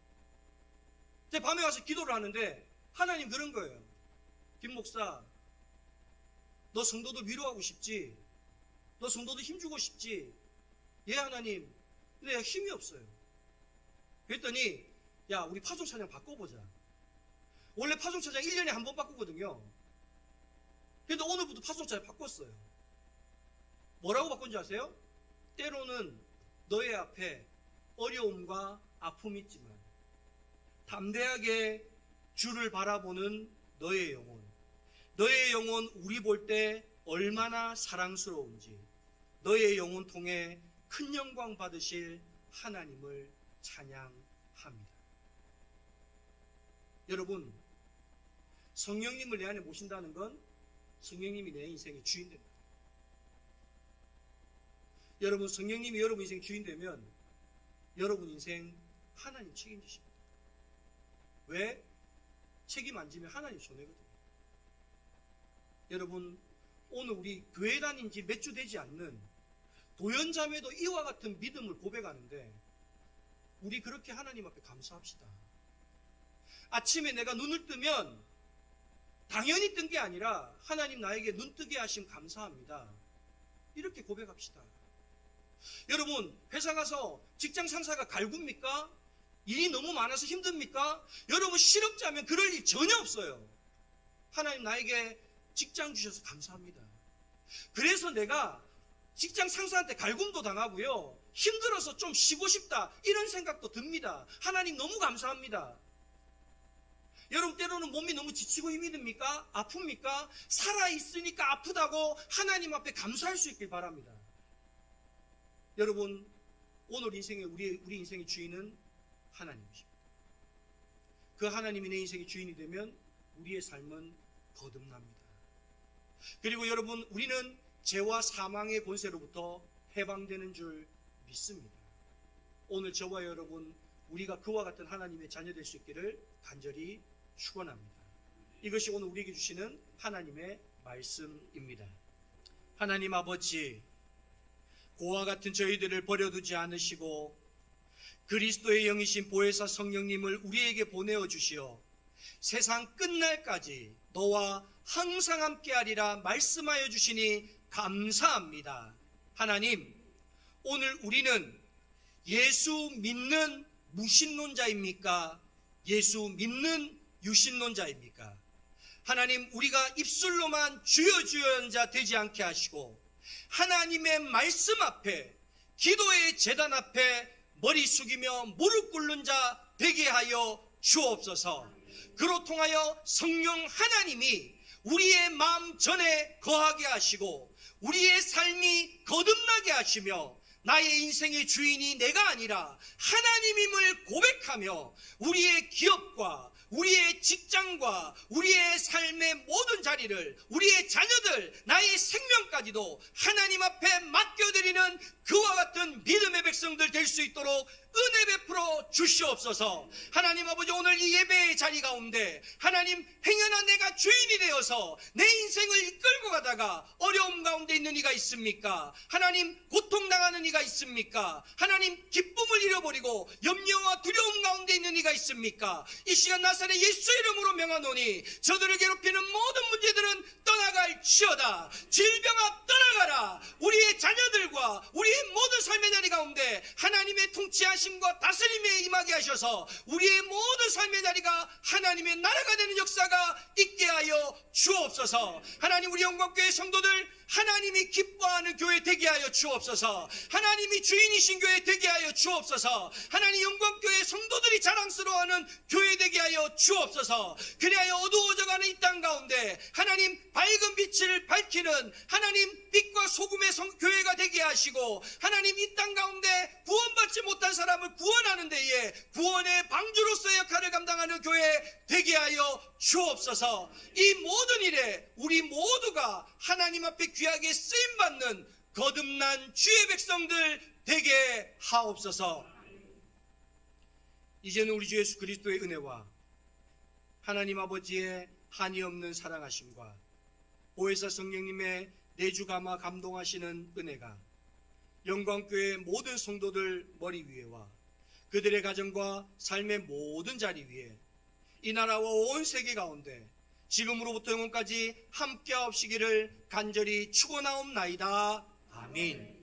제가 밤에 와서 기도를 하는데 하나님 그런 거예요. 김 목사, 너 성도들 위로하고 싶지? 너 성도들 힘주고 싶지? 예, 하나님. 근데 힘이 없어요. 그랬더니, 야, 우리 파송 찬양 바꿔보자. 원래 파송 찬양 1년에 한 번 바꾸거든요. 근데 오늘부터 파송 찬양 바꿨어요. 뭐라고 바꾼지 아세요? 때로는 너의 앞에 어려움과 아픔이 있지만 담대하게 주를 바라보는 너의 영혼, 너의 영혼 우리 볼 때 얼마나 사랑스러운지, 너의 영혼 통해 큰 영광 받으실 하나님을 찬양합니다. 여러분, 성령님을 내 안에 모신다는 건 성령님이 내 인생의 주인 됩니다. 여러분, 성령님이 여러분 인생 주인 되면 여러분 인생 하나님 책임지십니다. 왜? 책임 안 지면 하나님 손해거든요. 여러분, 오늘 우리 교회 다닌 지 몇 주 되지 않는 도연자매도 이와 같은 믿음을 고백하는데 우리 그렇게 하나님 앞에 감사합시다. 아침에 내가 눈을 뜨면 당연히 뜬 게 아니라 하나님 나에게 눈 뜨게 하심 감사합니다. 이렇게 고백합시다. 여러분, 회사 가서 직장 상사가 갈굽니까? 일이 너무 많아서 힘듭니까? 여러분, 실업자면 그럴 일 전혀 없어요. 하나님 나에게 직장 주셔서 감사합니다. 그래서 내가 직장 상사한테 갈굼도 당하고요, 힘들어서 좀 쉬고 싶다 이런 생각도 듭니다. 하나님 너무 감사합니다. 여러분 때로는 몸이 너무 지치고 힘이 듭니까? 아픕니까? 살아있으니까 아프다고 하나님 앞에 감사할 수 있길 바랍니다. 여러분 오늘 인생의 우리 인생의 주인은 하나님이십니다. 그 하나님이 내 인생의 주인이 되면 우리의 삶은 거듭납니다. 그리고 여러분 우리는 죄와 사망의 권세로부터 해방되는 줄 믿습니다. 오늘 저와 여러분 우리가 그와 같은 하나님의 자녀 될 수 있기를 간절히 축원합니다. 이것이 오늘 우리에게 주시는 하나님의 말씀입니다. 하나님 아버지, 고와 같은 저희들을 버려두지 않으시고 그리스도의 영이신 보혜사 성령님을 우리에게 보내어 주시어 세상 끝날까지 너와 항상 함께하리라 말씀하여 주시니 감사합니다. 하나님, 오늘 우리는 예수 믿는 무신론자입니까? 예수 믿는 유신론자입니까? 하나님, 우리가 입술로만 주여 주여 자 되지 않게 하시고 하나님의 말씀 앞에, 기도의 제단 앞에 머리 숙이며 무릎 꿇는 자 되게 하여 주옵소서. 그로 통하여 성령 하나님이 우리의 마음 전에 거하게 하시고 우리의 삶이 거듭나게 하시며 나의 인생의 주인이 내가 아니라 하나님임을 고백하며 우리의 기업과 우리의 직장과 우리의 삶의 모든 자리를, 우리의 자녀들, 나의 생명까지도 하나님 앞에 맡겨드리는 그와 같은 믿음의 백성들 될 수 있도록 은혜 베풀어 주시옵소서. 하나님 아버지, 오늘 이 예배의 자리 가운데 하나님, 행여나 내가 주인이 되어서 내 인생을 이끌고 가다가 어려움 가운데 있는 이가 있습니까? 하나님, 고통당하는 이가 있습니까? 하나님, 기쁨을 잃어버리고 염려와 두려움 가운데 있는 이가 있습니까? 이 시간 나사렛 예수 이름으로 명하노니 저들을 괴롭히는 모든 문제들은 떠나갈지어다. 질병아 떠나가라. 우리의 자녀들과 우리의 모든 삶의 자리 가운데 하나님의 통치하심과 다스림에 임하게 하셔서 우리의 모든 삶의 자리가 하나님의 나라가 되는 역사가 있게 하여 주옵소서. 하나님, 우리 영광교회 성도들 하나님이 기뻐하는 교회 되게 하여 주옵소서. 하나님이 주인이신 교회 되게 하여 주옵소서. 하나님, 영광교회 성도들이 자랑스러워하는 교회 되게 하여 주옵소서. 그리하여 어두워져가는 이 땅 가운데 하나님, 밝은 빛을 밝히는 하나님, 빛과 소금의 교회가 되게 하시고 하나님, 이 땅 가운데 구원받지 못한 사람을 구원하는 데에 구원의 방주로서의 역할을 감당하는 교회 되게 하여 주옵소서. 이 모든 일에 우리 모두가 하나님 앞에 귀하게 쓰임받는 거듭난 주의 백성들 되게 하옵소서. 이제는 우리 주 예수 그리스도의 은혜와 하나님 아버지의 한이 없는 사랑하심과 보혜사 성령님의 내주 감화 감동하시는 은혜가 영광교회 모든 성도들 머리 위에와 그들의 가정과 삶의 모든 자리 위에 이 나라와 온 세계 가운데 지금으로부터 영원까지 함께하옵시기를 간절히 축원하옵나이다. 아멘.